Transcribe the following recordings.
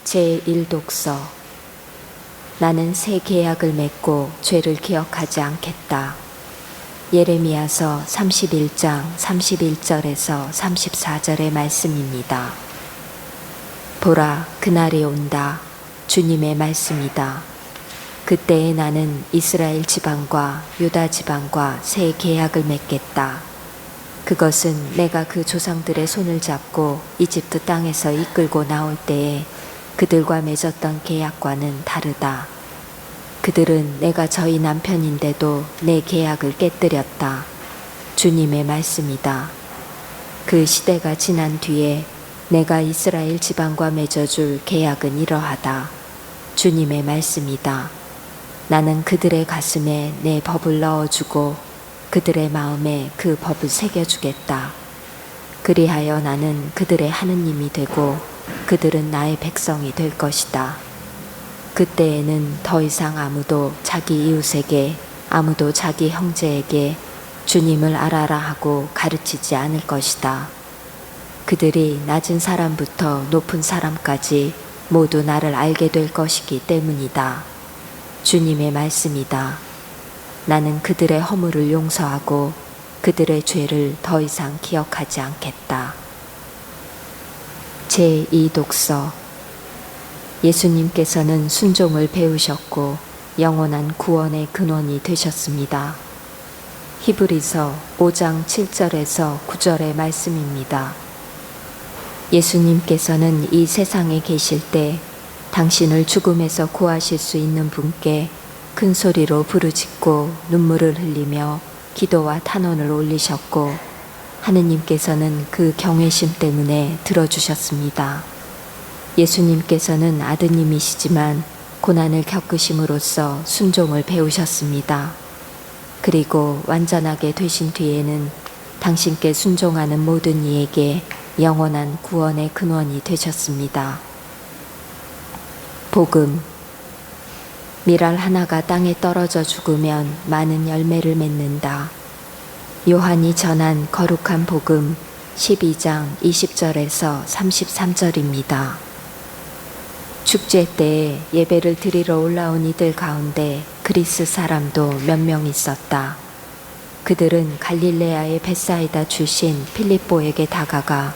제1독서. 나는 새 계약을 맺고 죄를 기억하지 않겠다. 예레미야서 31장 31절에서 34절의 말씀입니다. 보라, 그날이 온다. 주님의 말씀이다. 그때에 나는 이스라엘 지방과 유다 지방과 새 계약을 맺겠다. 그것은 내가 그 조상들의 손을 잡고 이집트 땅에서 이끌고 나올 때에 그들과 맺었던 계약과는 다르다. 그들은 내가 저희 남편인데도 내 계약을 깨뜨렸다. 주님의 말씀이다. 그 시대가 지난 뒤에 내가 이스라엘 지방과 맺어줄 계약은 이러하다. 주님의 말씀이다. 나는 그들의 가슴에 내 법을 넣어주고 그들의 마음에 그 법을 새겨주겠다. 그리하여 나는 그들의 하느님이 되고 그들은 나의 백성이 될 것이다. 그때에는 더 이상 아무도 자기 이웃에게, 아무도 자기 형제에게 주님을 알아라 하고 가르치지 않을 것이다. 그들이 낮은 사람부터 높은 사람까지 모두 나를 알게 될 것이기 때문이다. 주님의 말씀이다. 나는 그들의 허물을 용서하고 그들의 죄를 더 이상 기억하지 않겠다. 제2독서. 예수님께서는 순종을 배우셨고 영원한 구원의 근원이 되셨습니다. 히브리서 5장 7절에서 9절의 말씀입니다. 예수님께서는 이 세상에 계실 때 당신을 죽음에서 구하실 수 있는 분께 큰 소리로 부르짖고 눈물을 흘리며 기도와 탄원을 올리셨고 하느님께서는 그 경외심 때문에 들어주셨습니다. 예수님께서는 아드님이시지만 고난을 겪으심으로써 순종을 배우셨습니다. 그리고 완전하게 되신 뒤에는 당신께 순종하는 모든 이에게 영원한 구원의 근원이 되셨습니다. 복음. 밀알 하나가 땅에 떨어져 죽으면 많은 열매를 맺는다. 요한이 전한 거룩한 복음 12장 20절에서 33절입니다. 축제 때에 예배를 드리러 올라온 이들 가운데 그리스 사람도 몇 명 있었다. 그들은 갈릴레아의 벳사이다 출신 필립보에게 다가가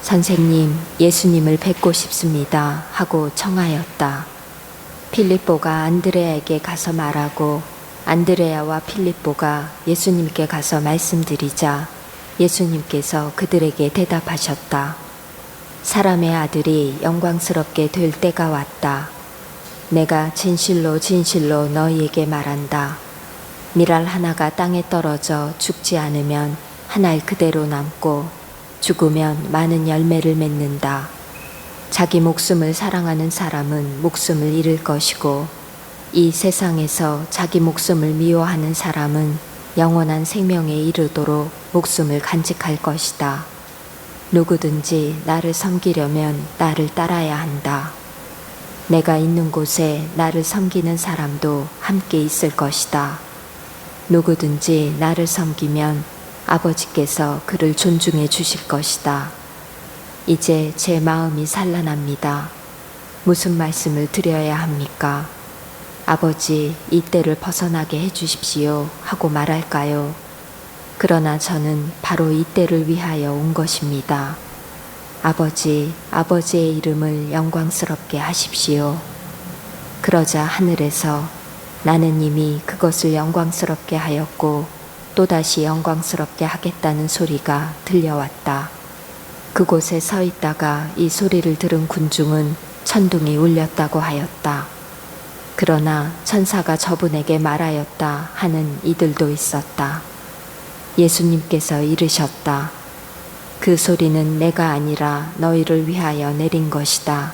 선생님, 예수님을 뵙고 싶습니다 하고 청하였다. 필립보가 안드레아에게 가서 말하고 안드레아와 필립보가 예수님께 가서 말씀드리자 예수님께서 그들에게 대답하셨다. 사람의 아들이 영광스럽게 될 때가 왔다. 내가 진실로 진실로 너희에게 말한다. 밀알 하나가 땅에 떨어져 죽지 않으면 한 알 그대로 남고 죽으면 많은 열매를 맺는다. 자기 목숨을 사랑하는 사람은 목숨을 잃을 것이고 이 세상에서 자기 목숨을 미워하는 사람은 영원한 생명에 이르도록 목숨을 간직할 것이다. 누구든지 나를 섬기려면 나를 따라야 한다. 내가 있는 곳에 나를 섬기는 사람도 함께 있을 것이다. 누구든지 나를 섬기면 아버지께서 그를 존중해 주실 것이다. 이제 제 마음이 산란합니다. 무슨 말씀을 드려야 합니까? 아버지, 이 때를 벗어나게 해주십시오 하고 말할까요? 그러나 저는 바로 이 때를 위하여 온 것입니다. 아버지, 아버지의 이름을 영광스럽게 하십시오. 그러자 하늘에서 나는 이미 그것을 영광스럽게 하였고 또다시 영광스럽게 하겠다는 소리가 들려왔다. 그곳에 서 있다가 이 소리를 들은 군중은 천둥이 울렸다고 하였다. 그러나 천사가 저분에게 말하였다 하는 이들도 있었다. 예수님께서 이르셨다. 그 소리는 내가 아니라 너희를 위하여 내린 것이다.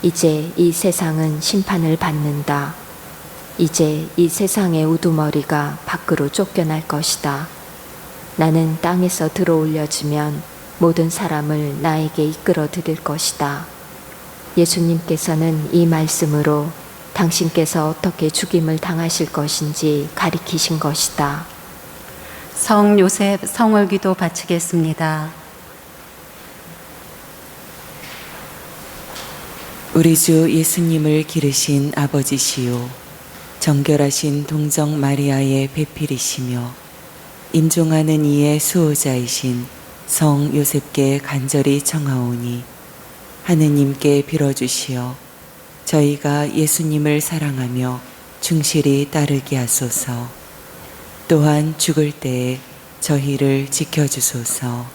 이제 이 세상은 심판을 받는다. 이제 이 세상의 우두머리가 밖으로 쫓겨날 것이다. 나는 땅에서 들어올려지면 모든 사람을 나에게 이끌어 드릴 것이다. 예수님께서는 이 말씀으로 당신께서 어떻게 죽임을 당하실 것인지 가리키신 것이다. 성 요셉 성월기도 바치겠습니다. 우리 주 예수님을 기르신 아버지시요 정결하신 동정 마리아의 배필이시며 임종하는 이의 수호자이신 성 요셉께 간절히 청하오니 하느님께 빌어주시어 저희가 예수님을 사랑하며 충실히 따르게 하소서. 또한 죽을 때에 저희를 지켜주소서.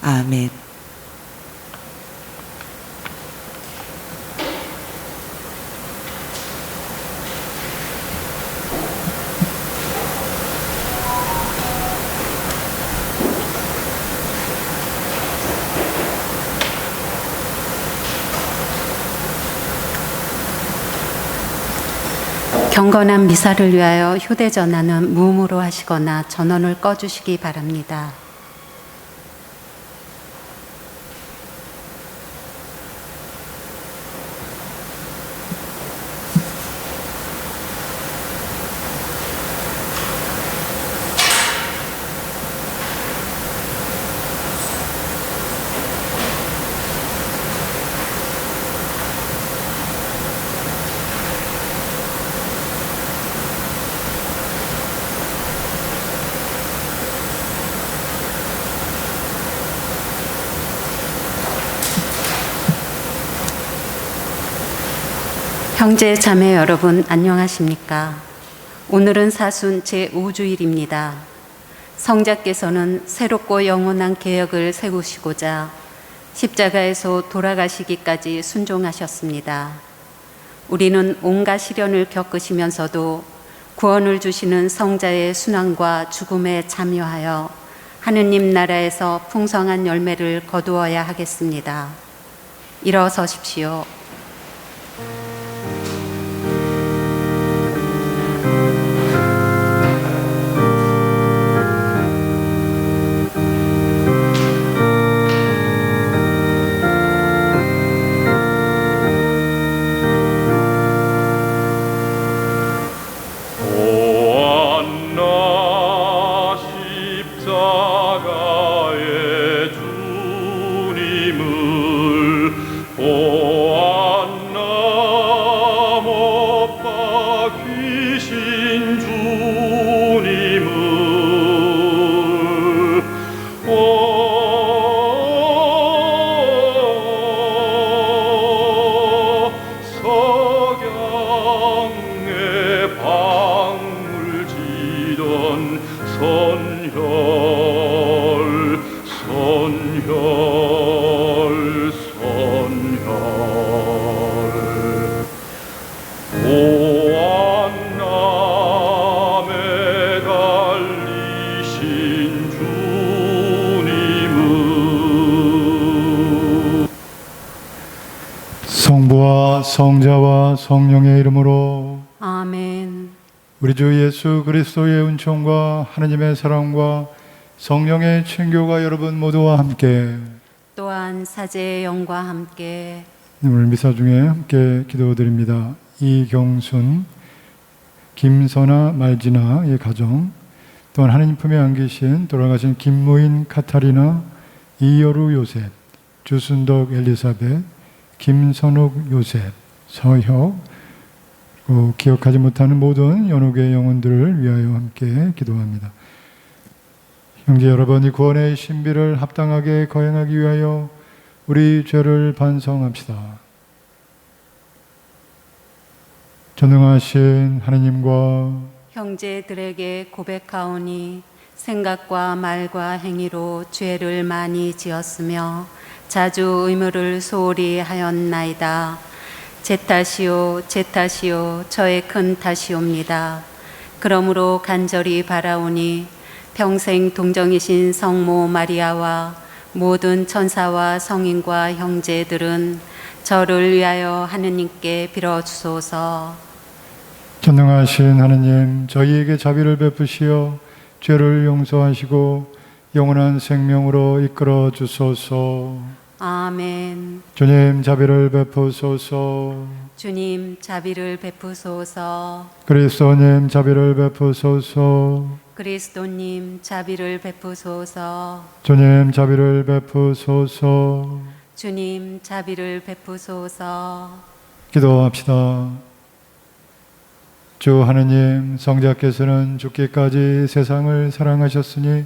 아멘. 경건한 미사를 위하여 휴대전화는 무음으로 하시거나 전원을 꺼주시기 바랍니다. 형제 자매 여러분 안녕하십니까? 오늘은 사순 제5주일입니다. 성자께서는 새롭고 영원한 계약을 세우시고자 십자가에서 돌아가시기까지 순종하셨습니다. 우리는 온갖 시련을 겪으시면서도 구원을 주시는 성자의 순환과 죽음에 참여하여 하느님 나라에서 풍성한 열매를 거두어야 하겠습니다. 일어서십시오. 성부와 성자와 성령의 이름으로 아멘. 우리 주 예수 그리스도의 은총과 하느님의 사랑과 성령의 친교가 여러분 모두와 함께 또한 사제의 영과 함께 오늘 미사 중에 함께 기도드립니다. 이경순, 김선아, 말지나의 가정, 또한 하느님 품에 안기신 돌아가신 김무인, 카타리나, 이여루 요셉, 주순덕 엘리사벳, 김선욱 요셉, 서혁, 기억하지 못하는 모든 연옥의 영혼들을 위하여 함께 기도합니다. 형제 여러분, 이 구원의 신비를 합당하게 거행하기 위하여 우리 죄를 반성합시다. 전능하신 하느님과 형제들에게 고백하오니 생각과 말과 행위로 죄를 많이 지었으며 자주 의무를 소홀히 하였나이다. 제 탓이요 제 탓이요 저의 큰 탓이옵니다. 그러므로 간절히 바라오니 평생 동정이신 성모 마리아와 모든 천사와 성인과 형제들은 저를 위하여 하느님께 빌어주소서. 전능하신 하느님, 저희에게 자비를 베푸시어 죄를 용서하시고 영원한 생명으로 이끌어 주소서. 아멘. 주님 자비를 베푸소서. 주님 자비를 베푸소서. 그리스도님 자비를 베푸소서. 그리스도님 자비를 베푸소서. 주님 자비를 베푸소서. 주님 자비를 베푸소서. 기도합시다. 주 하느님, 성자께서는 죽기까지 세상을 사랑하셨으니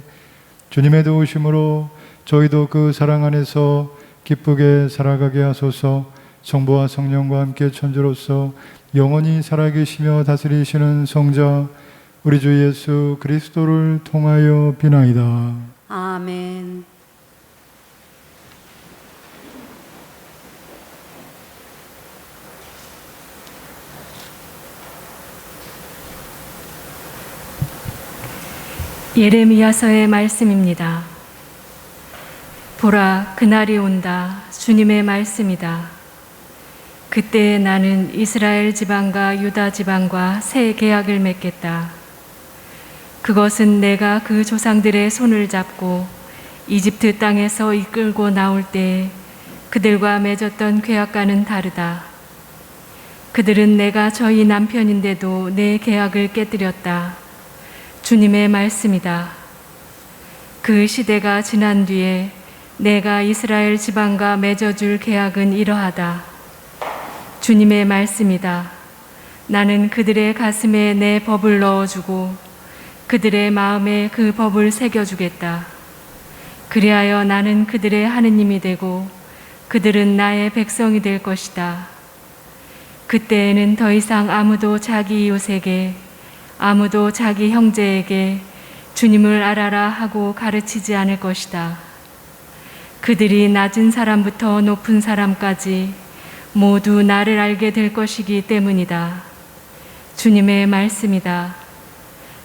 주님의 도우심으로 저희도 그 사랑 안에서 기쁘게 살아가게 하소서. 성부와 성령과 함께 천주로서 영원히 살아계시며 다스리시는 성자 우리 주 예수 그리스도를 통하여 비나이다. 아멘. 예레미야서의 말씀입니다. 보라, 그날이 온다. 주님의 말씀이다. 그때 나는 이스라엘 지방과 유다 지방과 새 계약을 맺겠다. 그것은 내가 그 조상들의 손을 잡고 이집트 땅에서 이끌고 나올 때 그들과 맺었던 계약과는 다르다. 그들은 내가 저희 남편인데도 내 계약을 깨뜨렸다. 주님의 말씀이다. 그 시대가 지난 뒤에 내가 이스라엘 지방과 맺어줄 계약은 이러하다. 주님의 말씀이다. 나는 그들의 가슴에 내 법을 넣어주고 그들의 마음에 그 법을 새겨주겠다. 그리하여 나는 그들의 하느님이 되고 그들은 나의 백성이 될 것이다. 그때에는 더 이상 아무도 자기 이웃에게, 아무도 자기 형제에게 주님을 알아라 하고 가르치지 않을 것이다. 그들이 낮은 사람부터 높은 사람까지 모두 나를 알게 될 것이기 때문이다. 주님의 말씀이다.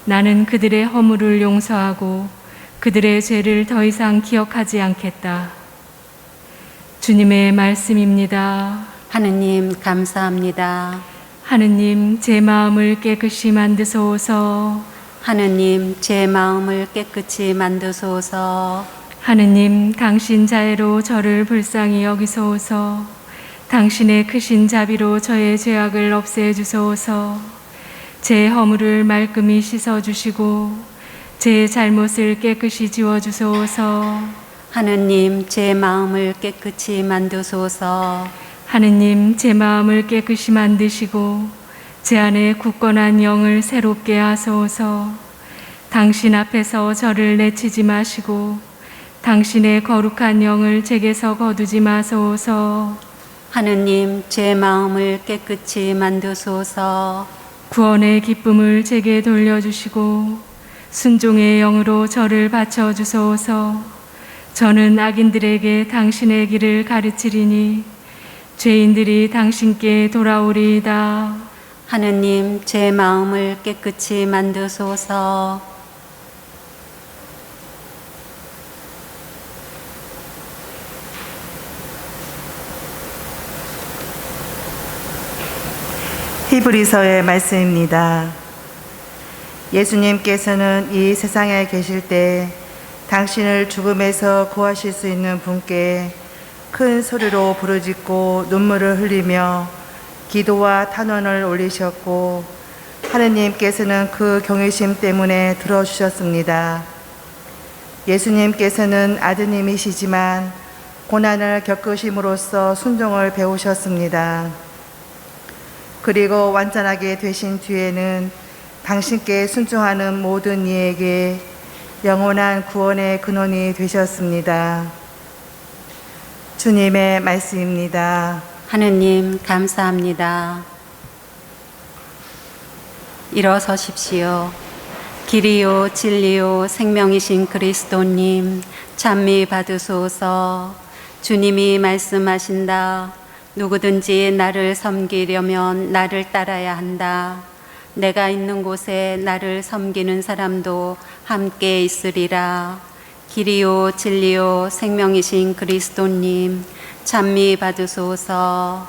나는 그들의 허물을 용서하고 그들의 죄를 더 이상 기억하지 않겠다. 주님의 말씀입니다. 하느님 감사합니다. 하느님, 제 마음을 깨끗이 만드소서. 하느님 제 마음을 깨끗이 만드소서. 하느님, 당신 자애로 저를 불쌍히 여기소서. 당신의 크신 자비로 저의 죄악을 없애주소서. 제 허물을 말끔히 씻어주시고 제 잘못을 깨끗이 지워주소서. 하느님 제 마음을 깨끗이 만드소서. 하느님, 제 마음을 깨끗이 만드시고 제 안에 굳건한 영을 새롭게 하소서. 당신 앞에서 저를 내치지 마시고 당신의 거룩한 영을 제게서 거두지 마소서. 하느님 제 마음을 깨끗이 만드소서. 구원의 기쁨을 제게 돌려주시고 순종의 영으로 저를 바쳐주소서. 저는 악인들에게 당신의 길을 가르치리니 죄인들이 당신께 돌아오리이다. 하느님 제 마음을 깨끗이 만드소서. 히브리서의 말씀입니다. 예수님께서는 이 세상에 계실 때 당신을 죽음에서 구하실 수 있는 분께 큰 소리로 부르짖고 눈물을 흘리며 기도와 탄원을 올리셨고 하느님께서는 그 경외심 때문에 들어주셨습니다. 예수님께서는 아드님이시지만 고난을 겪으심으로써 순종을 배우셨습니다. 그리고 완전하게 되신 뒤에는 당신께 순종하는 모든 이에게 영원한 구원의 근원이 되셨습니다. 주님의 말씀입니다. 하느님 감사합니다. 일어서십시오. 길이요 진리요 생명이신 그리스도님 찬미 받으소서. 주님이 말씀하신다. 누구든지 나를 섬기려면 나를 따라야 한다. 내가 있는 곳에 나를 섬기는 사람도 함께 있으리라. 길이요 진리요 생명이신 그리스도님 찬미 받으소서.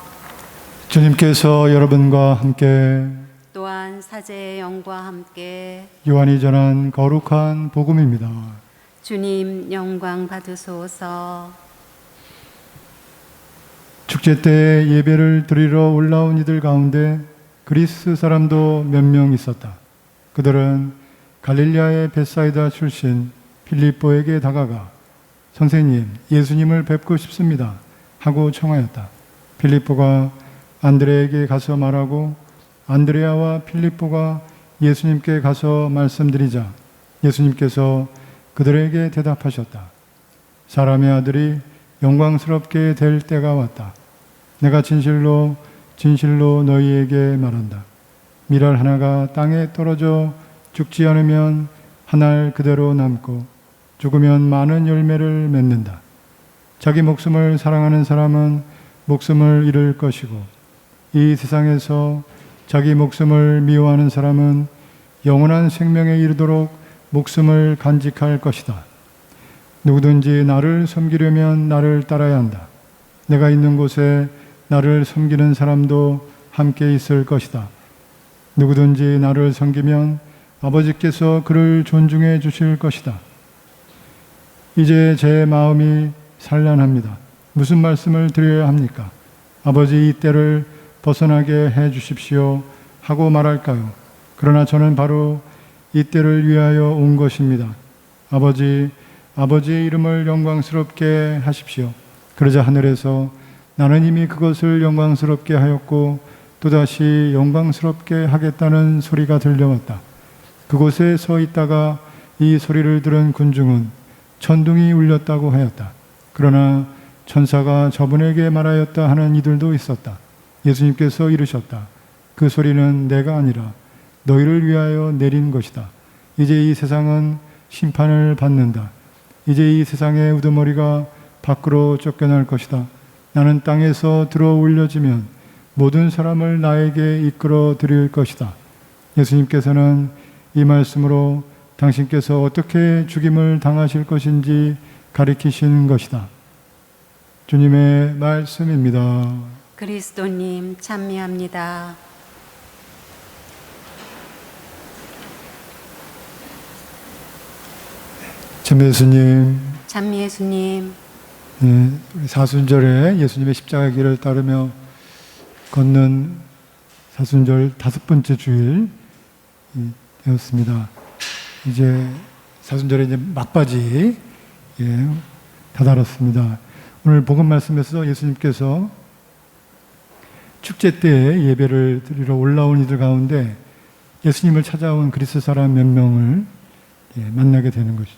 주님께서 여러분과 함께 또한 사제의 영과 함께 요한이 전한 거룩한 복음입니다. 주님 영광 받으소서. 축제 때 예배를 드리러 올라온 이들 가운데 그리스 사람도 몇 명 있었다. 그들은 갈릴리아의 벳사이다 출신 필립보에게 다가가 선생님, 예수님을 뵙고 싶습니다. 하고 청하였다. 빌립보가 안드레에게 가서 말하고 안드레아와 필립보가 예수님께 가서 말씀드리자 예수님께서 그들에게 대답하셨다. 사람의 아들이 영광스럽게 될 때가 왔다. 내가 진실로 진실로 너희에게 말한다. 밀알 하나가 땅에 떨어져 죽지 않으면 한 알 그대로 남고 죽으면 많은 열매를 맺는다. 자기 목숨을 사랑하는 사람은 목숨을 잃을 것이고 이 세상에서 자기 목숨을 미워하는 사람은 영원한 생명에 이르도록 목숨을 간직할 것이다. 누구든지 나를 섬기려면 나를 따라야 한다. 내가 있는 곳에 나를 섬기는 사람도 함께 있을 것이다. 누구든지 나를 섬기면 아버지께서 그를 존중해 주실 것이다. 이제 제 마음이 산란합니다. 무슨 말씀을 드려야 합니까? 아버지 이 때를 벗어나게 해 주십시오 하고 말할까요? 그러나 저는 바로 이 때를 위하여 온 것입니다. 아버지의 이름을 영광스럽게 하십시오. 그러자 하늘에서 나는 이미 그것을 영광스럽게 하였고 또다시 영광스럽게 하겠다는 소리가 들려왔다. 그곳에 서 있다가 이 소리를 들은 군중은 천둥이 울렸다고 하였다. 그러나 천사가 저분에게 말하였다 하는 이들도 있었다. 예수님께서 이르셨다. 그 소리는 내가 아니라 너희를 위하여 내린 것이다. 이제 이 세상은 심판을 받는다. 이제 이 세상의 우두머리가 밖으로 쫓겨날 것이다. 나는 땅에서 들어 올려지면 모든 사람을 나에게 이끌어 드릴 것이다. 예수님께서는 이 말씀으로 당신께서 어떻게 죽임을 당하실 것인지 가리키신 것이다. 주님의 말씀입니다. 그리스도님 찬미합니다. 참 예수님, 찬미 예수님. 네, 우리 사순절에 예수님의 십자가 길을 따르며 걷는 사순절 5번째 주일 되었습니다. 이제 사순절에 이제 막바지 다다랐습니다. 오늘 복음 말씀에서 예수님께서 축제 때 예배를 드리러 올라온 이들 가운데 예수님을 찾아온 그리스 사람 몇 명을 만나게 되는 것이죠.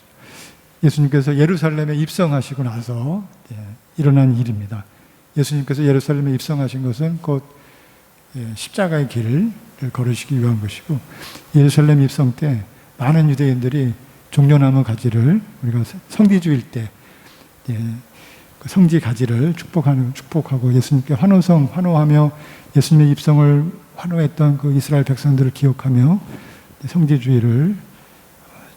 예수님께서 예루살렘에 입성하시고 나서 일어난 일입니다. 예수님께서 예루살렘에 입성하신 것은 곧 십자가의 길을 걸으시기 위한 것이고 예루살렘 입성 때 많은 유대인들이 종려나무 가지를 우리가 성지주일 때 그 성지 가지를 축복하고 예수님께 환호하며 예수님의 입성을 환호했던 그 이스라엘 백성들을 기억하며 성지주일을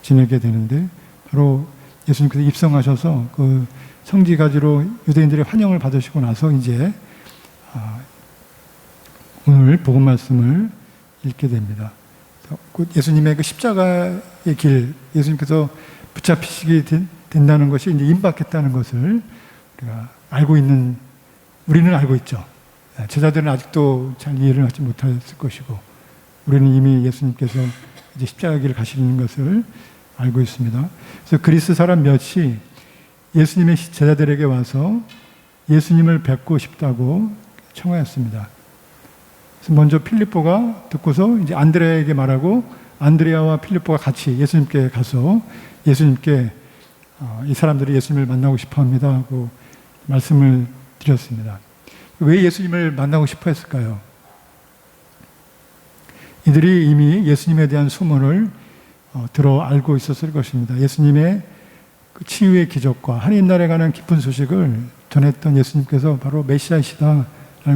지내게 되는데 바로 예수님께서 입성하셔서 그 성지 가지로 유대인들의 환영을 받으시고 나서 이제 오늘 복음 말씀을 읽게 됩니다. 예수님의 그 십자가의 길, 예수님께서 붙잡히시게 된다는 것이 이제 임박했다는 것을 우리가 우리는 알고 있죠. 제자들은 아직도 잘 이해를 하지 못했을 것이고, 우리는 이미 예수님께서 이제 십자가 길을 가시는 것을 알고 있습니다. 그래서 그리스 사람 몇이 예수님의 제자들에게 와서 예수님을 뵙고 싶다고 청하였습니다. 그래서 먼저 필립보가 듣고서 이제 안드레아에게 말하고 안드레아와 필립보가 같이 예수님께 가서 예수님께 이 사람들이 예수님을 만나고 싶어 합니다 하고 말씀을 드렸습니다. 왜 예수님을 만나고 싶어 했을까요? 이들이 이미 예수님에 대한 소문을 들어 알고 있었을 것입니다. 예수님의 그 치유의 기적과 한인날에 관한 깊은 소식을 전했던 예수님께서 바로 메시아이시다라는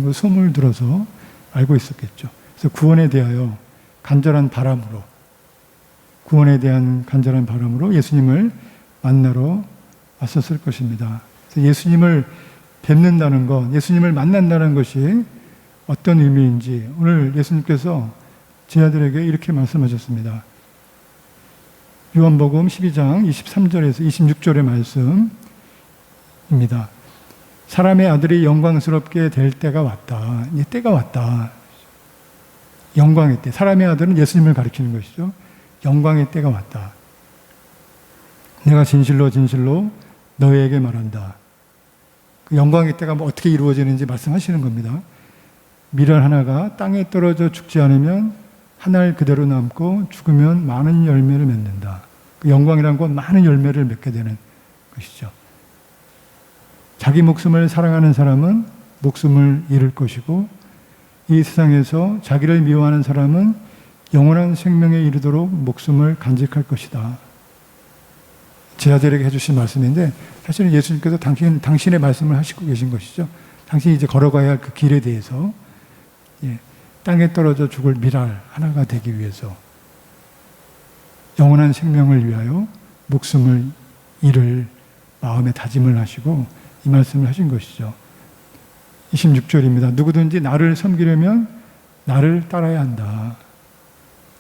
그 소문을 들어서 알고 있었겠죠. 그래서 구원에 대한 간절한 바람으로 예수님을 만나러 왔었을 것입니다. 그래서 예수님을 뵙는다는 것, 예수님을 만난다는 것이 어떤 의미인지 오늘 예수님께서 제자들에게 이렇게 말씀하셨습니다. 요한복음 12장 23절에서 26절의 말씀입니다. 사람의 아들이 영광스럽게 될 때가 왔다. 이제 때가 왔다. 영광의 때. 사람의 아들은 예수님을 가리키는 것이죠. 영광의 때가 왔다. 내가 진실로 진실로 너희에게 말한다. 그 영광의 때가 뭐 어떻게 이루어지는지 말씀하시는 겁니다. 밀알 하나가 땅에 떨어져 죽지 않으면 한 알 그대로 남고 죽으면 많은 열매를 맺는다. 그 영광이란 건 많은 열매를 맺게 되는 것이죠. 자기 목숨을 사랑하는 사람은 목숨을 잃을 것이고 이 세상에서 자기를 미워하는 사람은 영원한 생명에 이르도록 목숨을 간직할 것이다. 제자들에게 해주신 말씀인데 사실은 예수님께서 당신의 말씀을 하시고 계신 것이죠. 당신이 이제 걸어가야 할 그 길에 대해서 땅에 떨어져 죽을 밀알 하나가 되기 위해서 영원한 생명을 위하여 목숨을 잃을 마음의 다짐을 하시고 이 말씀을 하신 것이죠. 26절입니다. 누구든지 나를 섬기려면 나를 따라야 한다.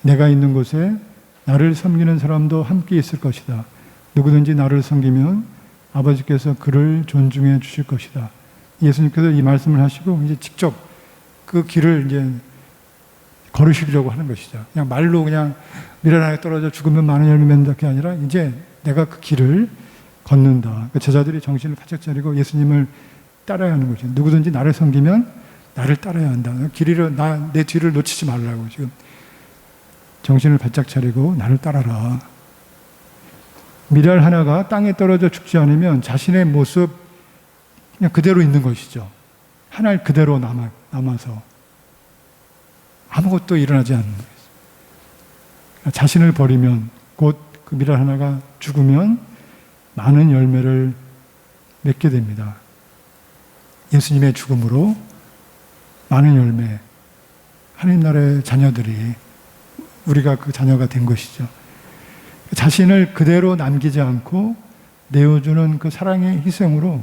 내가 있는 곳에 나를 섬기는 사람도 함께 있을 것이다. 누구든지 나를 섬기면 아버지께서 그를 존중해 주실 것이다. 예수님께서 이 말씀을 하시고 이제 직접 그 길을 이제 걸으시려고 하는 것이죠. 그냥 말로 그냥 밀알 하나에 떨어져 죽으면 많은 열매 맺는다 게 아니라 이제 내가 그 길을 걷는다. 그 제자들이 정신을 바짝 차리고 예수님을 따라야 하는 거죠. 누구든지 나를 섬기면 나를 따라야 한다. 내 뒤를 놓치지 말라고 지금 정신을 바짝 차리고 나를 따라라. 밀알 하나가 땅에 떨어져 죽지 않으면 자신의 모습 그냥 그대로 있는 것이죠. 한 알 그대로 남아서 아무것도 일어나지 않는 거예요. 자신을 버리면 곧 그 밀알 하나가 죽으면 많은 열매를 맺게 됩니다. 예수님의 죽음으로 많은 열매, 하나님 나라의 자녀들이 우리가 그 자녀가 된 것이죠. 자신을 그대로 남기지 않고 내어주는 그 사랑의 희생으로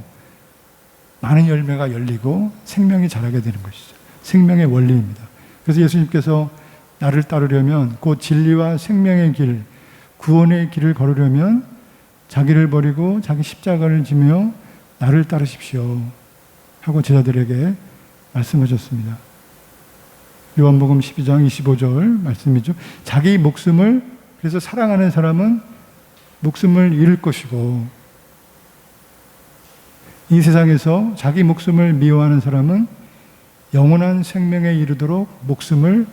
많은 열매가 열리고 생명이 자라게 되는 것이죠. 생명의 원리입니다. 그래서 예수님께서 나를 따르려면 곧 진리와 생명의 길, 구원의 길을 걸으려면 자기를 버리고 자기 십자가를 지며 나를 따르십시오 하고 제자들에게 말씀하셨습니다. 요한복음 12장 25절 말씀이죠. 자기 목숨을 그래서 사랑하는 사람은 목숨을 잃을 것이고 이 세상에서 자기 목숨을 미워하는 사람은 영원한 생명에 이르도록 목숨을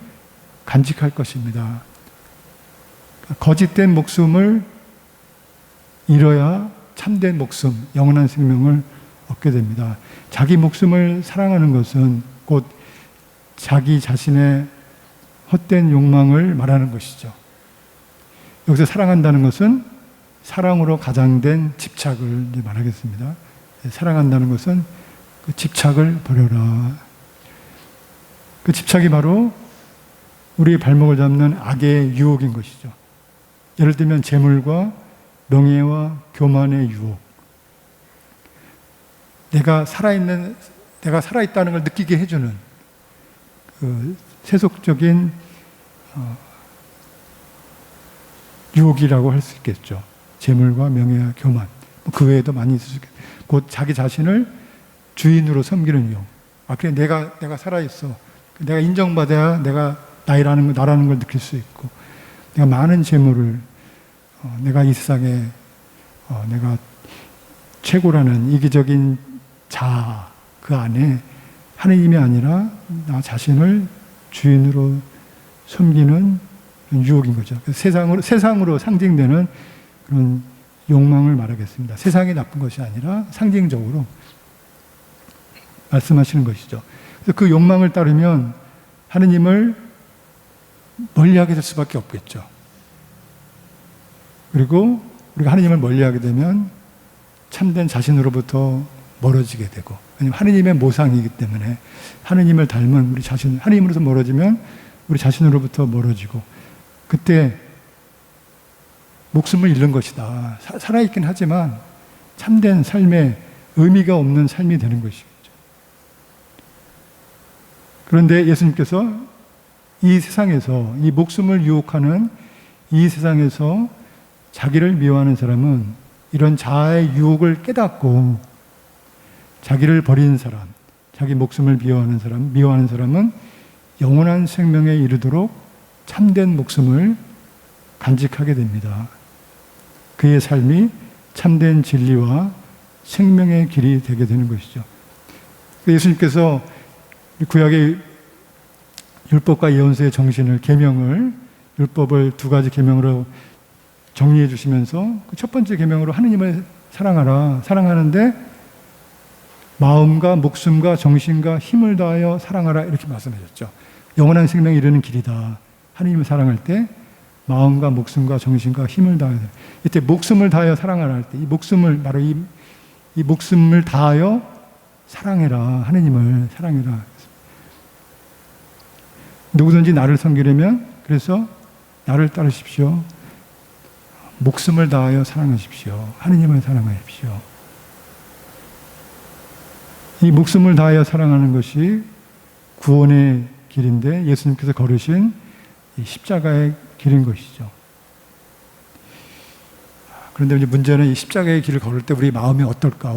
간직할 것입니다. 거짓된 목숨을 잃어야 참된 목숨, 영원한 생명을 얻게 됩니다. 자기 목숨을 사랑하는 것은 곧 자기 자신의 헛된 욕망을 말하는 것이죠. 여기서 사랑한다는 것은 사랑으로 가장된 집착을 말하겠습니다. 사랑한다는 것은 그 집착을 버려라. 그 집착이 바로 우리의 발목을 잡는 악의 유혹인 것이죠. 예를 들면 재물과 명예와 교만의 유혹. 내가 살아있다는 걸 느끼게 해주는 그 세속적인 유혹이라고 할 수 있겠죠. 재물과 명예와 교만. 그 외에도 많이 있을 수 있겠죠. 곧 자기 자신을 주인으로 섬기는 유혹. 그래 내가 살아있어. 내가 인정받아야 내가 나라는 걸 느낄 수 있고, 내가 많은 재물을 내가 이 세상에 내가 최고라는 이기적인 자아 그 안에 하느님이 아니라 나 자신을 주인으로 섬기는 유혹인 거죠. 세상으로 상징되는 그런 욕망을 말하겠습니다. 세상이 나쁜 것이 아니라 상징적으로 말씀하시는 것이죠. 그래서 그 욕망을 따르면 하느님을 멀리하게 될 수밖에 없겠죠. 그리고 우리가 하느님을 멀리하게 되면 참된 자신으로부터 멀어지게 되고, 왜냐하면 하느님의 모상이기 때문에 하느님을 닮은 우리 자신, 하느님으로서 멀어지면 우리 자신으로부터 멀어지고, 그때 목숨을 잃는 것이다. 살아있긴 하지만 참된 삶에 의미가 없는 삶이 되는 것이죠. 그런데 예수님께서 이 세상에서, 이 목숨을 유혹하는 이 세상에서 자기를 미워하는 사람은 이런 자아의 유혹을 깨닫고 자기를 버린 사람, 자기 목숨을 미워하는 사람은 영원한 생명에 이르도록 참된 목숨을 간직하게 됩니다. 그의 삶이 참된 진리와 생명의 길이 되게 되는 것이죠. 예수님께서 구약의 율법과 예언서의 정신을, 계명을, 율법을 두 가지 계명으로 정리해 주시면서 그 첫 번째 계명으로 하느님을 사랑하라, 사랑하는데 마음과 목숨과 정신과 힘을 다하여 사랑하라, 이렇게 말씀하셨죠. 영원한 생명에 이르는 길이다. 하느님을 사랑할 때 마음과 목숨과 정신과 힘을 다하여, 이때 목숨을 다하여 사랑하라 할 때 이 목숨을, 바로 이 목숨을 다하여 사랑해라, 하느님을 사랑해라. 누구든지 나를 섬기려면 그래서 나를 따르십시오. 목숨을 다하여 사랑하십시오. 하느님을 사랑하십시오. 이 목숨을 다하여 사랑하는 것이 구원의 길인데 예수님께서 걸으신 이 십자가의 길인 것이죠. 그런데 이제 문제는 이 십자가의 길을 걸을 때 우리 마음이 어떤가.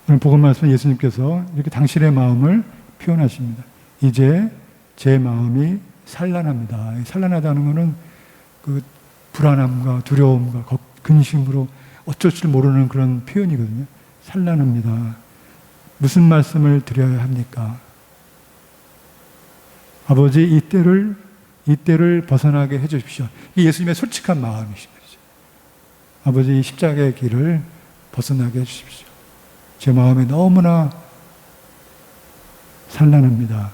오늘 복음 말씀은 예수님께서 이렇게 당신의 마음을 표현하십니다. 이제 제 마음이 산란합니다. 산란하다는 것은 그 불안함과 두려움과 근심으로 어쩔 줄 모르는 그런 표현이거든요. 산란합니다. 무슨 말씀을 드려야 합니까? 아버지, 이때를 벗어나게 해주십시오. 이게 예수님의 솔직한 마음이신 거죠. 아버지, 이 십자가의 길을 벗어나게 해주십시오. 제 마음이 너무나 산란합니다.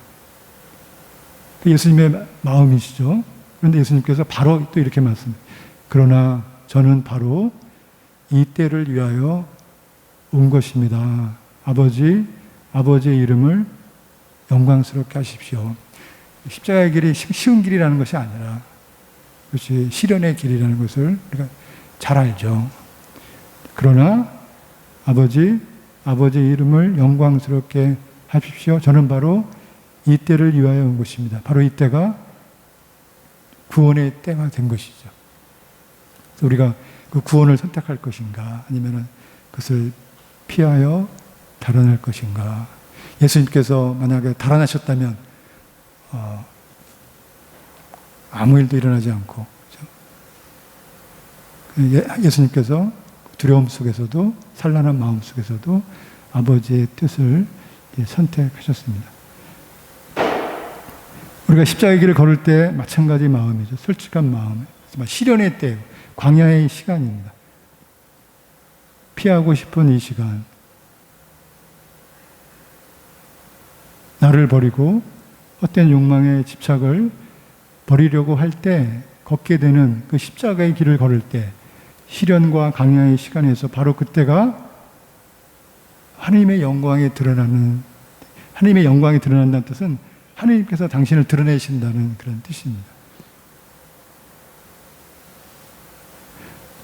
예수님의 마음이시죠. 그런데 예수님께서 바로 또 이렇게 말씀해요. 그러나 저는 바로 이 때를 위하여 온 것입니다. 아버지의 이름을 영광스럽게 하십시오. 십자가의 길이 쉬운 길이라는 것이 아니라 그것이 시련의 길이라는 것을 우리가 잘 알죠. 그러나 아버지의 이름을 영광스럽게 하십시오. 저는 바로 이 때를 위하여 온 것입니다. 바로 이 때가 구원의 때가 된 것이죠. 그래서 우리가 그 구원을 선택할 것인가, 아니면 그것을 피하여 달아날 것인가. 예수님께서 만약에 달아나셨다면 아무 일도 일어나지 않고, 그렇죠? 예수님께서 두려움 속에서도, 산란한 마음 속에서도 아버지의 뜻을 선택하셨습니다. 우리가 십자가의 길을 걸을 때 마찬가지 마음이죠. 솔직한 마음. 시련의 때, 광야의 시간입니다. 피하고 싶은 이 시간. 나를 버리고 헛된 욕망의 집착을 버리려고 할 때 걷게 되는 그 십자가의 길을 걸을 때, 시련과 광야의 시간에서 바로 그때가 하나님의 영광이 드러난다는 뜻은 하나님께서 당신을 드러내신다는 그런 뜻입니다.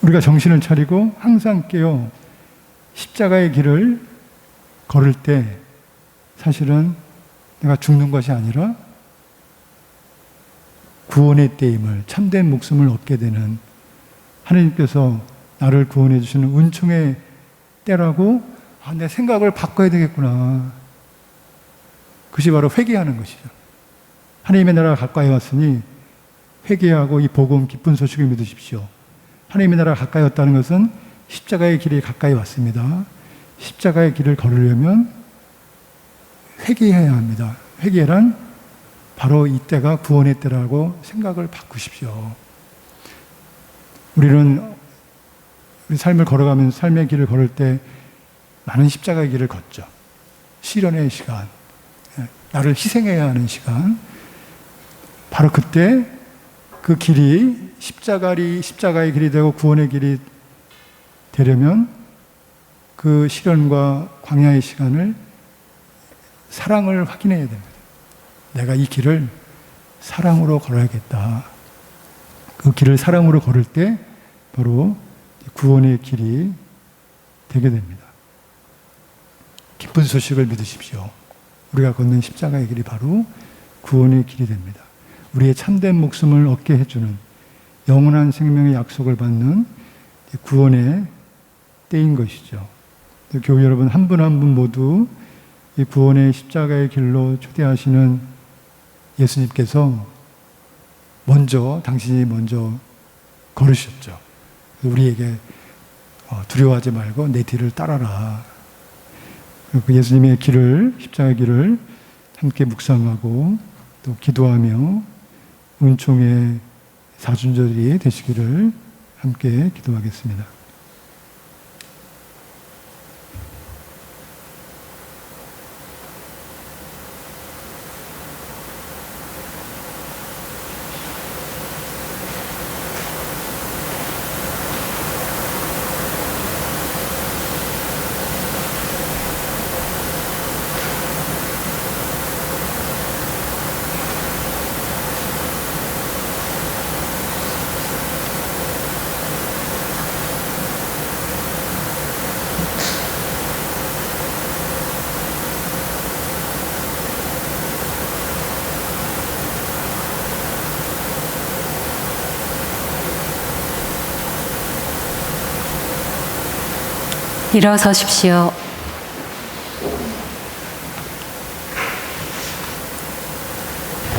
우리가 정신을 차리고 항상 깨어 십자가의 길을 걸을 때 사실은 내가 죽는 것이 아니라 구원의 때임을, 참된 목숨을 얻게 되는, 하나님께서 나를 구원해 주시는 은총의 때라고, 내 생각을 바꿔야 되겠구나. 그것이 바로 회개하는 것이죠. 하나님의 나라가 가까이 왔으니 회개하고 이 복음, 기쁜 소식을 믿으십시오. 하나님의 나라가 가까이 왔다는 것은 십자가의 길이 가까이 왔습니다. 십자가의 길을 걸으려면 회개해야 합니다. 회개란 바로 이때가 구원의 때라고 생각을 바꾸십시오. 우리는 우리 삶을 걸어가면서 삶의 길을 걸을 때 많은 십자가의 길을 걷죠. 시련의 시간, 나를 희생해야 하는 시간. 바로 그때 그 길이 십자가의 길이 되고 구원의 길이 되려면 그 시련과 광야의 시간을 사랑을 확인해야 됩니다. 내가 이 길을 사랑으로 걸어야겠다. 그 길을 사랑으로 걸을 때 바로 구원의 길이 되게 됩니다. 기쁜 소식을 믿으십시오. 우리가 걷는 십자가의 길이 바로 구원의 길이 됩니다. 우리의 참된 목숨을 얻게 해주는, 영원한 생명의 약속을 받는 구원의 때인 것이죠. 교회 여러분 한 분 한 분 모두 이 구원의 십자가의 길로 초대하시는 예수님께서 당신이 먼저 걸으셨죠. 우리에게 두려워하지 말고 내 뒤를 따라라. 그 예수님의 길을, 십자가의 길을 함께 묵상하고 또 기도하며 은총의 사순절이 되시기를 함께 기도하겠습니다. 일어서십시오.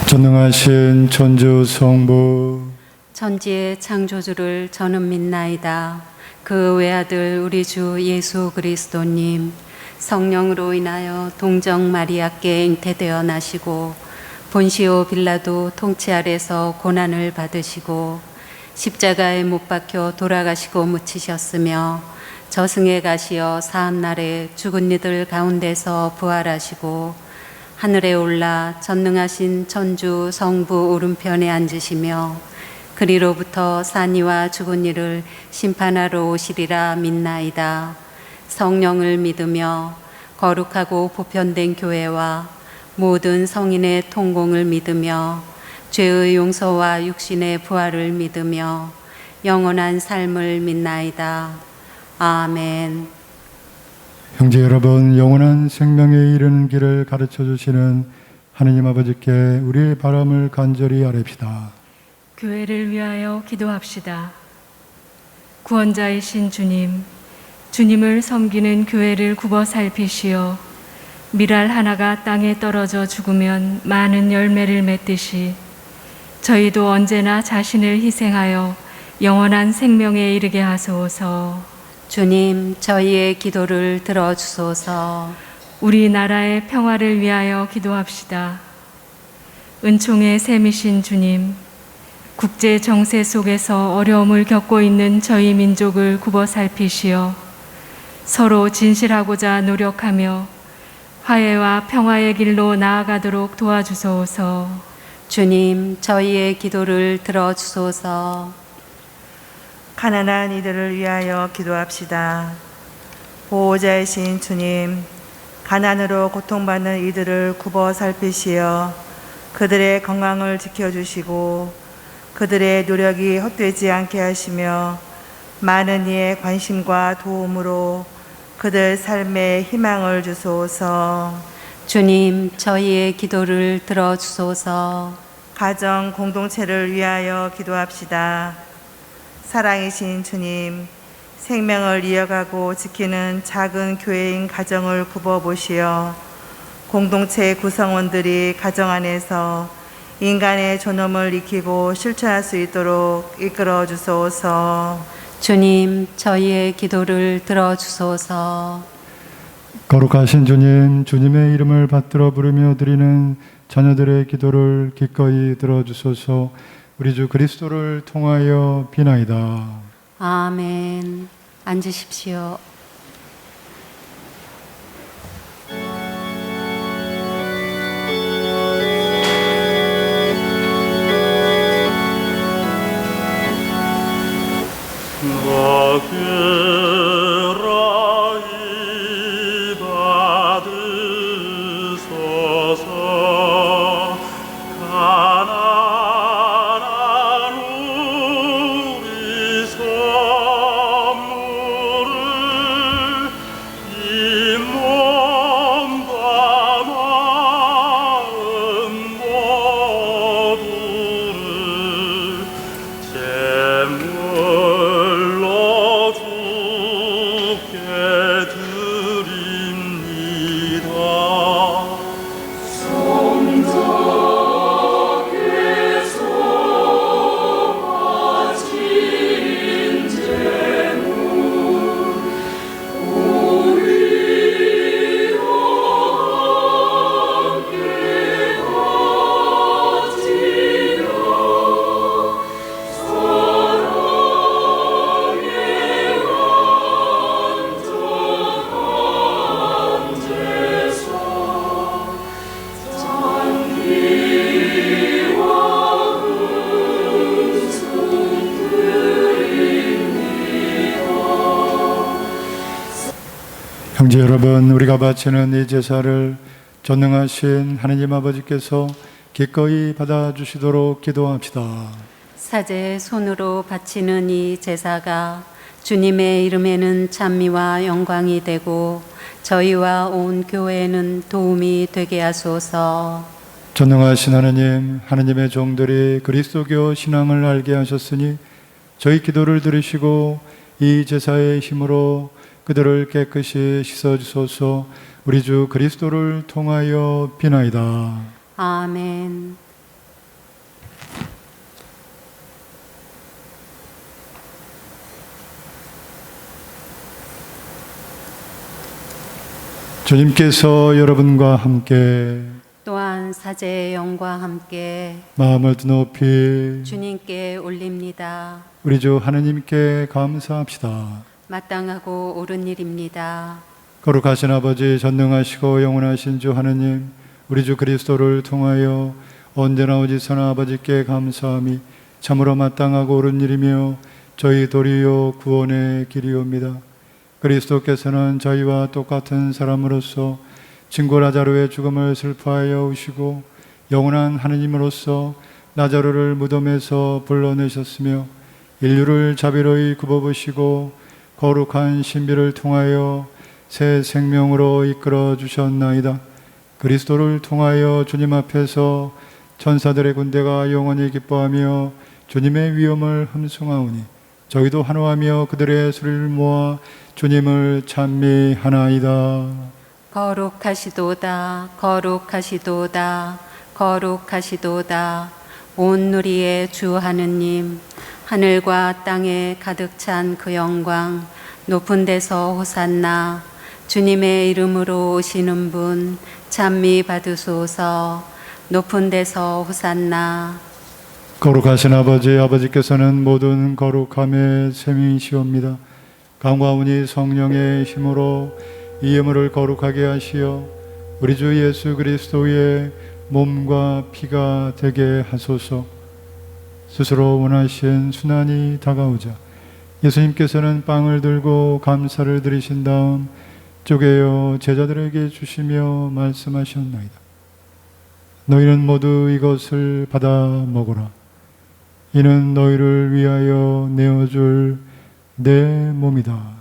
전능하신 천주 성부 천지의 창조주를 저는 믿나이다. 그 외아들 우리 주 예수 그리스도님 성령으로 인하여 동정 마리아께 잉태되어 나시고 본시오 빌라도 통치 아래서 고난을 받으시고 십자가에 못 박혀 돌아가시고 묻히셨으며 저승에 가시어 사한날에 죽은 이들 가운데서 부활하시고 하늘에 올라 전능하신 천주 성부 오른편에 앉으시며 그리로부터 산이와 죽은 이를 심판하러 오시리라 믿나이다. 성령을 믿으며 거룩하고 보편된 교회와 모든 성인의 통공을 믿으며 죄의 용서와 육신의 부활을 믿으며 영원한 삶을 믿나이다. 아멘. 형제 여러분, 영원한 생명에 이르는 길을 가르쳐 주시는 하느님 아버지께 우리의 바람을 간절히 아뢰읍시다. 교회를 위하여 기도합시다. 구원자이신 주님, 주님을 섬기는 교회를 굽어 살피시어 밀알 하나가 땅에 떨어져 죽으면 많은 열매를 맺듯이 저희도 언제나 자신을 희생하여 영원한 생명에 이르게 하소서. 주님, 저희의 기도를 들어주소서. 우리나라의 평화를 위하여 기도합시다. 은총의 샘이신 주님, 국제 정세 속에서 어려움을 겪고 있는 저희 민족을 굽어 살피시어 서로 진실하고자 노력하며 화해와 평화의 길로 나아가도록 도와주소서. 주님, 저희의 기도를 들어주소서. 가난한 이들을 위하여 기도합시다. 보호자이신 주님, 가난으로 고통받는 이들을 굽어 살피시어 그들의 건강을 지켜주시고 그들의 노력이 헛되지 않게 하시며 많은 이의 관심과 도움으로 그들 삶에 희망을 주소서. 주님, 저희의 기도를 들어주소서. 가정 공동체를 위하여 기도합시다. 사랑이신 주님, 생명을 이어가고 지키는 작은 교회인 가정을 굽어보시어 공동체 구성원들이 가정 안에서 인간의 존엄을 익히고 실천할 수 있도록 이끌어 주소서. 주님, 저희의 기도를 들어주소서. 거룩하신 주님, 주님의 이름을 받들어 부르며 드리는 자녀들의 기도를 기꺼이 들어주소서. 우리 주 그리스도를 통하여 비나이다. 아멘. 앉으십시오. 가난한 우리 선물을 여러분, 우리가 바치는 이 제사를 전능하신 하느님 아버지께서 기꺼이 받아주시도록 기도합시다. 사제의 손으로 바치는 이 제사가 주님의 이름에는 찬미와 영광이 되고 저희와 온 교회에는 도움이 되게 하소서. 전능하신 하느님, 하느님의 종들이 그리스도교 신앙을 알게 하셨으니 저희 기도를 들으시고 이 제사의 힘으로 그들을 깨끗이 씻어주소서. 우리 주 그리스도를 통하여 비나이다. 아멘. 주님께서 여러분과 함께 또한 사제의 영과 함께 마음을 높이 주님께 올립니다. 우리 주 하느님께 감사합시다. 마땅하고 옳은 일입니다. 거룩하신 아버지, 전능하시고 영원하신 주 하느님, 우리 주 그리스도를 통하여 언제나 어디서나 아버지께 감사함이 참으로 마땅하고 옳은 일이며 저희 도리요 구원의 길이옵니다. 그리스도께서는 저희와 똑같은 사람으로서 친구 라자로의 죽음을 슬퍼하여 오시고 영원한 하느님으로서 라자로를 무덤에서 불러내셨으며 인류를 자비로이 굽어보시고 거룩한 신비를 통하여 새 생명으로 이끌어 주셨나이다. 그리스도를 통하여 주님 앞에서 천사들의 군대가 영원히 기뻐하며 주님의 위엄을 흠숭하오니 저희도 환호하며 그들의 소리를 모아 주님을 찬미하나이다. 거룩하시도다, 거룩하시도다, 거룩하시도다. 온 누리의 주 하느님, 하늘과 땅에 가득 찬 그 영광, 높은 데서 호산나. 주님의 이름으로 오시는 분 찬미 받으소서. 높은 데서 호산나. 거룩하신 아버지, 아버지께서는 모든 거룩함의 셈이시옵니다. 강구하오니 성령의 힘으로 이 예물을 거룩하게 하시어 우리 주 예수 그리스도의 몸과 피가 되게 하소서. 스스로 원하신 순환이 다가오자 예수님께서는 빵을 들고 감사를 드리신 다음 쪼개어 제자들에게 주시며 말씀하셨나이다. 너희는 모두 이것을 받아 먹어라. 이는 너희를 위하여 내어줄 내 몸이다.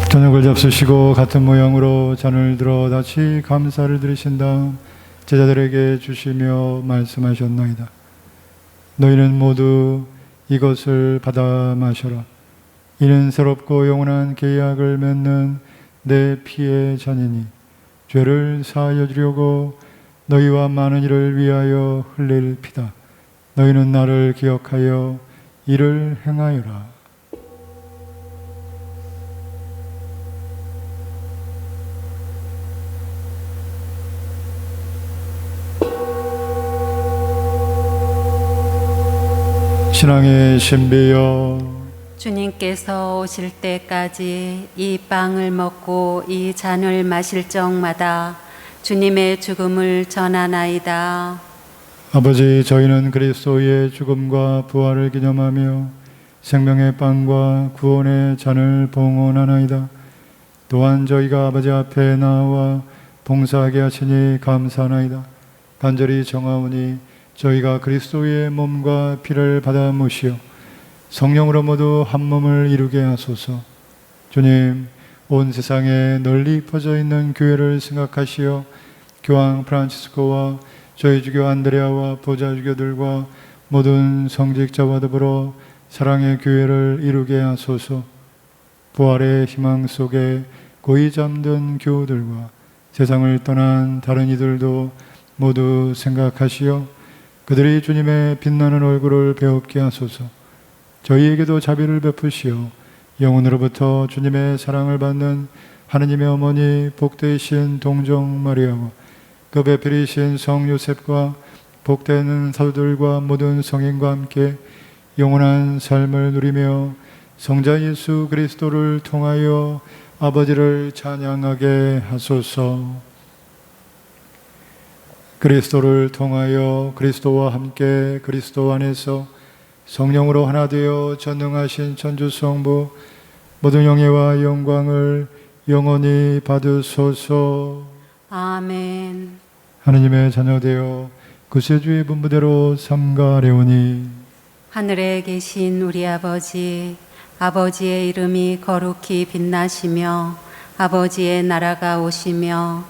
저녁을 잡수시고 같은 모양으로 잔을 들어 다시 감사를 드리신 다음 제자들에게 주시며 말씀하셨나이다. 너희는 모두 이것을 받아 마셔라. 이는 새롭고 영원한 계약을 맺는 내 피의 잔이니 죄를 사하여 주려고 너희와 많은 이를 위하여 흘릴 피다. 너희는 나를 기억하여 이를 행하여라. 신앙의 신비여, 주님께서 오실 때까지 이 빵을 먹고 이 잔을 마실 적마다 주님의 죽음을 전하나이다. 아버지, 저희는 그리스도의 죽음과 부활을 기념하며 생명의 빵과 구원의 잔을 봉헌하나이다. 또한 저희가 아버지 앞에 나와 봉사하게 하시니 감사하나이다. 간절히 정하오니 저희가 그리스도의 몸과 피를 받아 모시어 성령으로 모두 한 몸을 이루게 하소서. 주님, 온 세상에 널리 퍼져 있는 교회를 생각하시어 교황 프란치스코와 저희 주교 안드레아와 보좌 주교들과 모든 성직자와 더불어 사랑의 교회를 이루게 하소서. 부활의 희망 속에 고이 잠든 교우들과 세상을 떠난 다른 이들도 모두 생각하시어 그들이 주님의 빛나는 얼굴을 배웁게 하소서. 저희에게도 자비를 베푸시어 영혼으로부터 주님의 사랑을 받는 하느님의 어머니 복되신 동정 마리아와 그 배필이신 성 요셉과 복되는 사도들과 모든 성인과 함께 영원한 삶을 누리며 성자 예수 그리스도를 통하여 아버지를 찬양하게 하소서. 그리스도를 통하여 그리스도와 함께 그리스도 안에서 성령으로 하나 되어 전능하신 천주성부 모든 영예와 영광을 영원히 받으소서. 아멘. 하느님의 자녀되어 구세주의 분부대로 삼가래오니 하늘에 계신 우리 아버지, 아버지의 이름이 거룩히 빛나시며 아버지의 나라가 오시며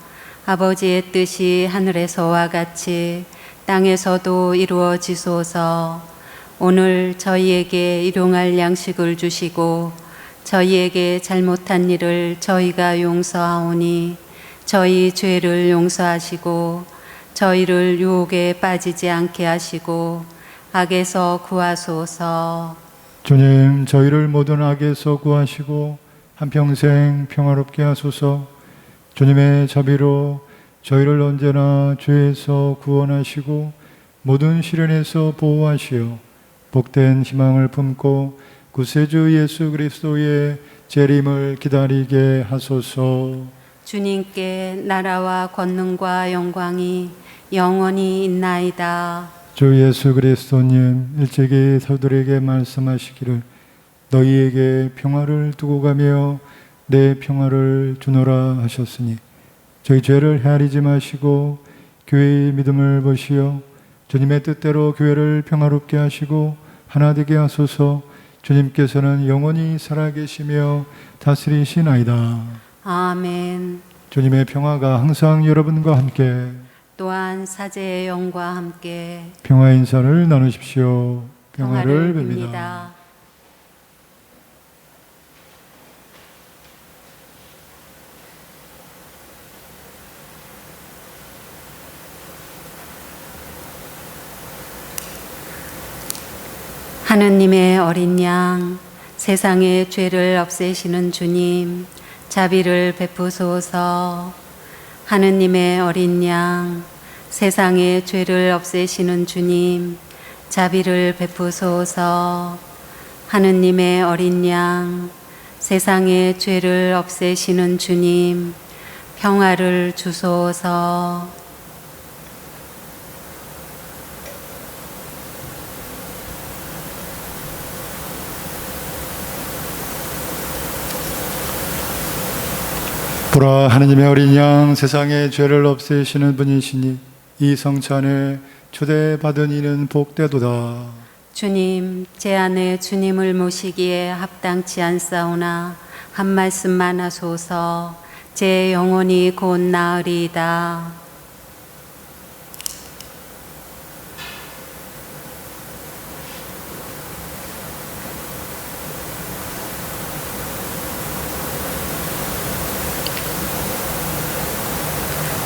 아버지의 뜻이 하늘에서와 같이 땅에서도 이루어지소서. 오늘 저희에게 일용할 양식을 주시고 저희에게 잘못한 일을 저희가 용서하오니 저희 죄를 용서하시고 저희를 유혹에 빠지지 않게 하시고 악에서 구하소서. 주님, 저희를 모든 악에서 구하시고 한평생 평화롭게 하소서. 주님의 자비로 저희를 언제나 죄에서 구원하시고 모든 시련에서 보호하시어 복된 희망을 품고 구세주 예수 그리스도의 재림을 기다리게 하소서. 주님께 나라와 권능과 영광이 영원히 있나이다. 주 예수 그리스도님, 일찍이 사도들에게 말씀하시기를 너희에게 평화를 두고 가며 내 평화를 주노라 하셨으니 저희 죄를 헤아리지 마시고 교회의 믿음을 보시어 주님의 뜻대로 교회를 평화롭게 하시고 하나 되게 하소서. 주님께서는 영원히 살아계시며 다스리시나이다. 아멘. 주님의 평화가 항상 여러분과 함께 또한 사제의 영과 함께 평화의 인사를 나누십시오. 평화를 평화를 빕니다. 빕니다. 하느님의 어린 양, 세상의 죄를 없애시는 주님, 자비를 베푸소서. 하느님의 어린 양, 세상의 죄를 없애시는 주님, 자비를 베푸소서. 하느님의 어린 양, 세상의 죄를 없애시는 주님, 평화를 주소서. 보라, 하느님의 어린 양, 세상의 죄를 없애시는 분이시니 이 성찬에 초대받은 이는 복되도다. 주님, 제 안에 주님을 모시기에 합당치 않사오나 한 말씀만 하소서. 제 영혼이 곧 나으리이다.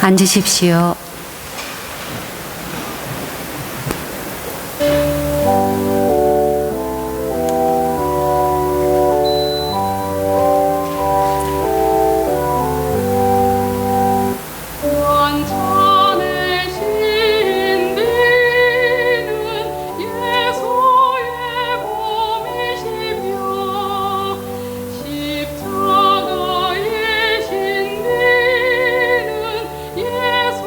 앉으십시오. 십자가의 신비는 예수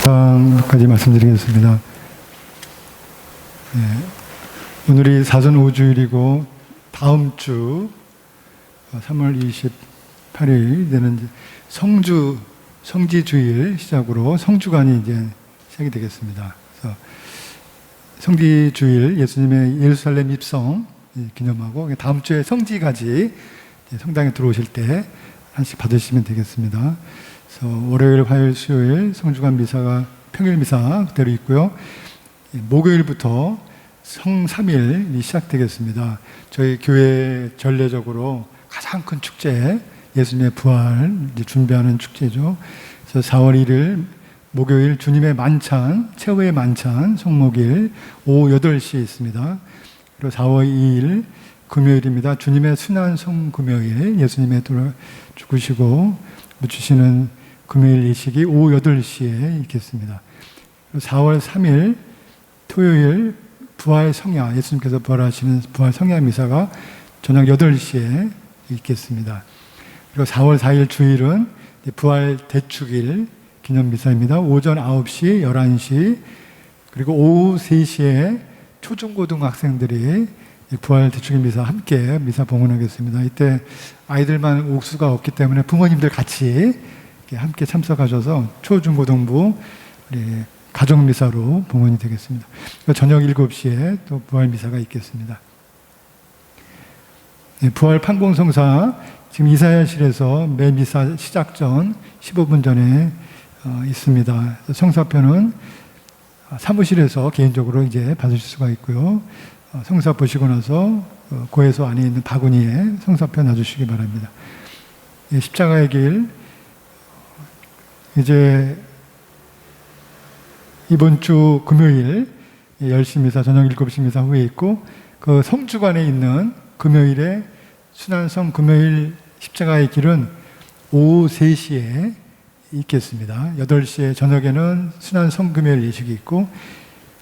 까지 말씀드리겠습니다. 오늘이 사선 5주일이고 다음 주 3월 28일 되는 성지주일 시작으로 성주간이 이제 시작이 되겠습니다. 그래서 성지주일 예수님의 예루살렘 입성 기념하고 다음 주에 성지까지 성당에 들어오실 때 한씩 받으시면 되겠습니다. 그래서 월요일, 화요일, 수요일 성주간 미사가 평일 미사 그대로 있고요. 목요일부터 성3일이 시작되겠습니다. 저희 교회 전례적으로 가장 큰 축제, 예수님의 부활 이제 준비하는 축제죠. 그래서 4월 1일 목요일 주님의 만찬, 최후의 만찬, 성목일 오후 8시에 있습니다. 그리고 4월 2일 금요일입니다. 주님의 순환 성금요일, 예수님의 죽으시고 묻히시는 금요일 예식이 오후 8시에 있겠습니다. 그리고 4월 3일 토요일 부활 성야, 예수님께서 부활하시는 부활 성야 미사가 저녁 8시에 있겠습니다. 그리고 4월 4일 주일은 부활 대축일 기념 미사입니다. 오전 9시, 11시, 그리고 오후 3시에 초중고등학생들이 부활 대축일 미사 함께 미사 봉헌하겠습니다. 이때 아이들만 옥수가 없기 때문에 부모님들 같이 함께 참석하셔서 초중고등부 우리 가족 미사로 봉헌이 되겠습니다. 저녁 7시에 또 부활 미사가 있겠습니다. 부활 판공성사 지금 이사야실에서 매 미사 시작 전 15분 전에 있습니다. 성사표는 사무실에서 개인적으로 이제 받으실 수가 있고요. 성사 보시고 나서 고해소 안에 있는 바구니에 성사표 놔주시기 바랍니다. 십자가의 길 이제 이번 주 금요일 10시 미사, 저녁 7시 미사 후에 있고 그 성주관에 있는 금요일에 순환성 금요일 십자가의 길은 오후 3시에 있겠습니다. 8시에 저녁에는 순환성 금요일 예식이 있고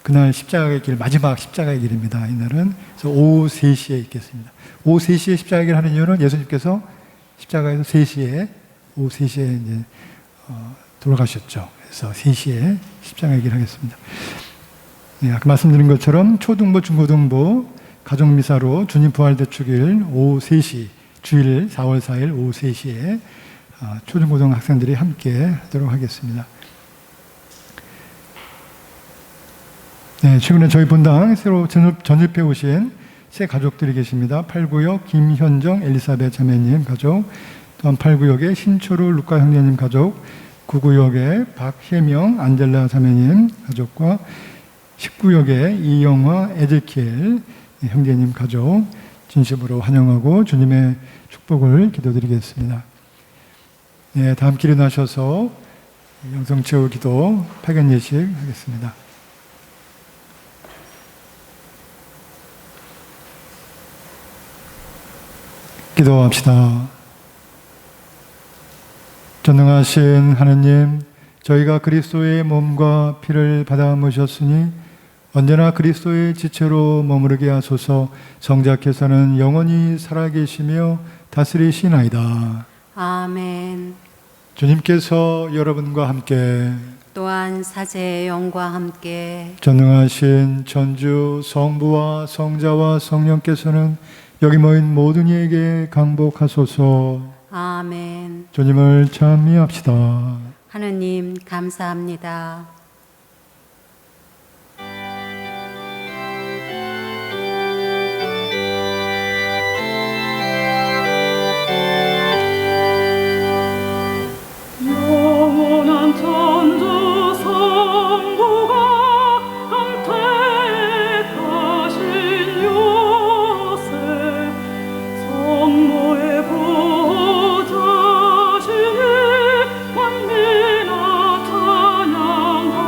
그날 십자가의 길, 마지막 십자가의 길입니다. 이날은 그래서 오후 3시에 있겠습니다. 오후 3시에 십자가의 길 하는 이유는 예수님께서 십자가에서 3시에 오후 3시에 이제 돌아가셨죠. 그래서 3시에 십자가의 길 하겠습니다. 아까 말씀드린 것처럼 초등부, 중고등부 가족미사로 주님 부활 대축일 오후 3시, 주일 4월 4일 오후 3시에 초중고등 학생들이 함께 하도록 하겠습니다. 최근에 저희 본당 새로 전입해 오신 새 가족들이 계십니다. 8구역 김현정 엘리사벳 자매님 가족, 또한 8구역의 신초루 루카 형제님 가족, 9구역의 박혜명 안젤라 자매님 가족과 10구역의 이영화 에제키엘 형제님 가족 진심으로 환영하고 주님의 축복을 기도드리겠습니다. 다 함께 일어나셔서 영성체호 기도 파견 예식 하겠습니다. 기도합시다. 전능하신 하느님, 저희가 그리스도의 몸과 피를 받아 모셨으니 언제나 그리스도의 지체로 머무르게 하소서. 성자께서는 영원히 살아계시며 다스리시나이다. 아멘. 주님께서 여러분과 함께 또한 사제의 영과 함께 전능하신 전주 성부와 성자와 성령께서는 여기 모인 모든 이에게 강복하소서. 아멘. 주님을 찬미합시다. 하느님 감사합니다. 영원한 천주 성부가 강택하신 요셉 성모의 보좌시니 만민아 찬양하리.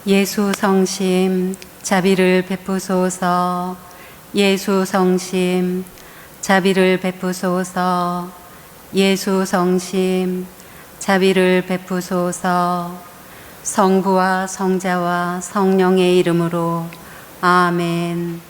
예수 성심 자비를 베푸소서. 예수 성심 자비를 베푸소서. 예수 성심 자비를 베푸소서. 성부와 성자와 성령의 이름으로 아멘.